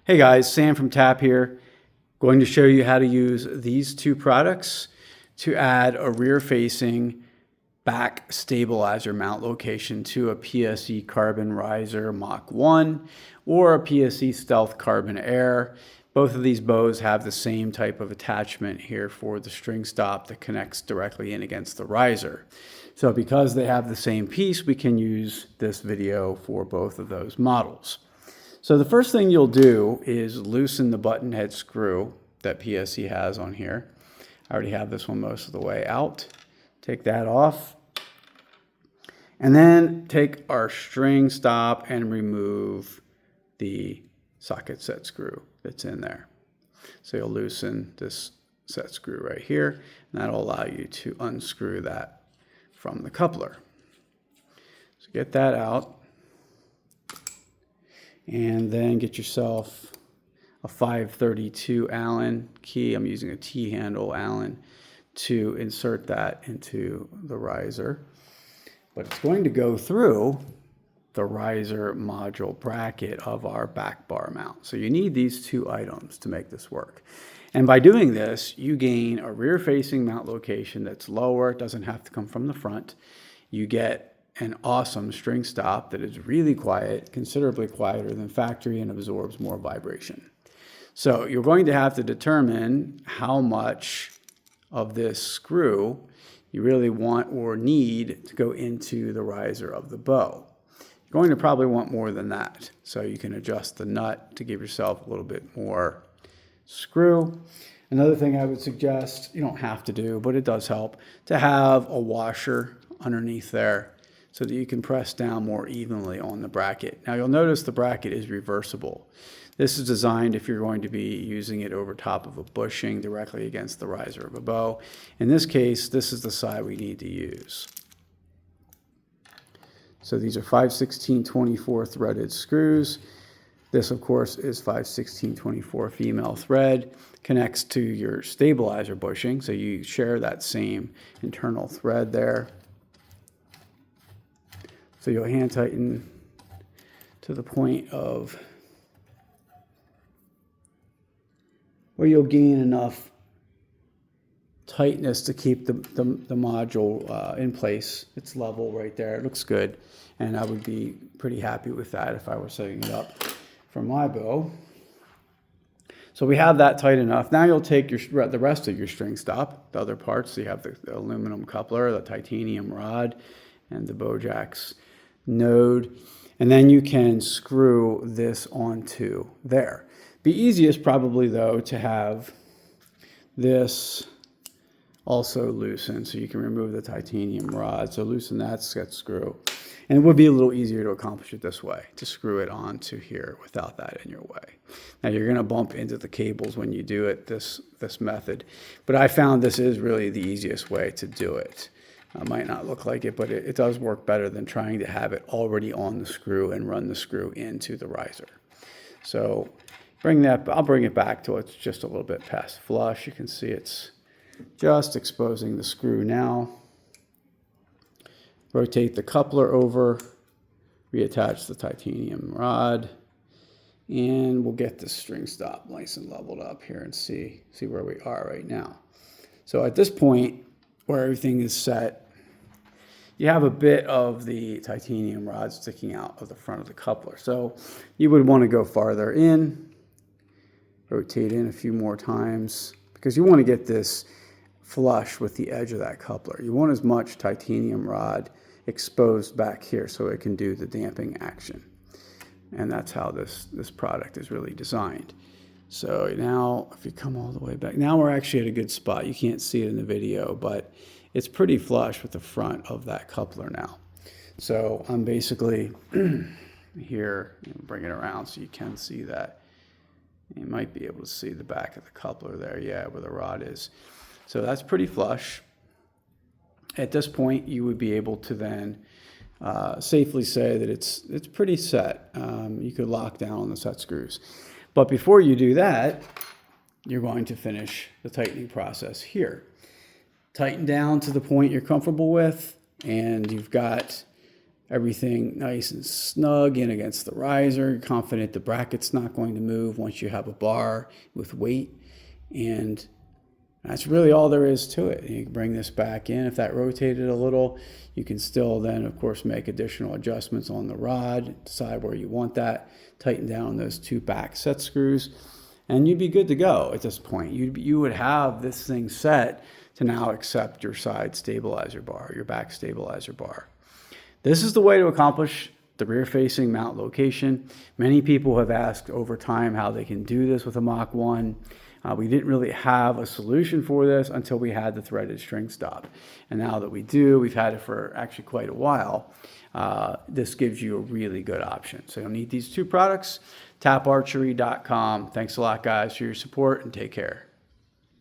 Hey guys, Sam from TAP here. Going to show you how to use these two products to add a rear-facing back stabilizer mount location to a PSE carbon riser Mach 1 or a PSE stealth carbon air. Both of these bows have the same type of attachment here for the string stop that connects directly in against the riser. So because they have the same piece, we can use this video for both of those models. So the first thing you'll do is loosen the button head screw that PSE has on here. I already have this one most of the way out. Take that off. And then take our string stop and remove the socket set screw that's in there. So you'll loosen this set screw right here, and that'll allow you to unscrew that from the coupler. So get that out. And then get yourself a 532 Allen key. I'm using a T-handle Allen to insert that into the riser. But it's going to go through the riser module bracket of our back bar mount. So you need these two items to make this work. And by doing this, you gain a rear-facing mount location that's lower. It doesn't have to come from the front. You get an awesome string stop that is really quiet, considerably quieter than factory, and absorbs more vibration. So you're going to have to determine how much of this screw you really want or need to go into the riser of the bow. You're going to probably want more than that. So you can adjust the nut to give yourself a little bit more screw. Another thing I would suggest, you don't have to do, but it does help, to have a washer underneath there, so that you can press down more evenly on the bracket. Now you'll notice the bracket is reversible. This is designed if you're going to be using it over top of a bushing directly against the riser of a bow. In this case, this is the side we need to use. So these are 5/16-24 threaded screws. This, of course, is 5/16-24 female thread. Connects to your stabilizer bushing, so you share that same internal thread there. So you'll hand tighten to the point of where you'll gain enough tightness to keep the module in place. It's level right there. It looks good. And I would be pretty happy with that if I were setting it up for my bow. So we have that tight enough. Now you'll take the rest of your string stop, the other parts. So you have the aluminum coupler, the titanium rod, and the bow jacks node, and then you can screw this onto there. The easiest probably though to have this also loosened so you can remove the titanium rod. So loosen that set screw, and it would be a little easier to accomplish it this way, to screw it onto here without that in your way. Now you're going to bump into the cables when you do it this method, but I found this is really the easiest way to do it. Might not look like it, but it does work better than trying to have it already on the screw and run the screw into the riser. So I'll bring it back till it's just a little bit past flush. You can see it's just exposing the screw now. Rotate the coupler over, reattach the titanium rod, and we'll get the string stop nice and leveled up here and see where we are right now. So at this point, where everything is set, you have a bit of the titanium rod sticking out of the front of the coupler. So you would want to go farther in, rotate in a few more times, because you want to get this flush with the edge of that coupler. You want as much titanium rod exposed back here so it can do the damping action. And that's how this product is really designed. So now if you come all the way back, now we're actually at a good spot. You can't see it in the video, but it's pretty flush with the front of that coupler now. So I'm basically here, bring it around so you can see that. You might be able to see the back of the coupler there, yeah, where the rod is. So that's pretty flush. At this point, you would be able to then safely say that it's pretty set. You could lock down on the set screws. But before you do that, you're going to finish the tightening process here. Tighten down to the point you're comfortable with, and you've got everything nice and snug in against the riser. You're confident the bracket's not going to move once you have a bar with weight. And that's really all there is to it. You can bring this back in. If that rotated a little, you can still then, of course, make additional adjustments on the rod, decide where you want that, tighten down those 2 back set screws, and you'd be good to go at this point. You would have this thing set to now accept your side stabilizer bar, your back stabilizer bar. This is the way to accomplish the rear-facing mount location. Many people have asked over time how they can do this with a Mach 1. We didn't really have a solution for this until we had the threaded string stop. And now that we do, we've had it for actually quite a while. This gives you a really good option. So you'll need these 2 products, taparchery.com. Thanks a lot, guys, for your support, and take care.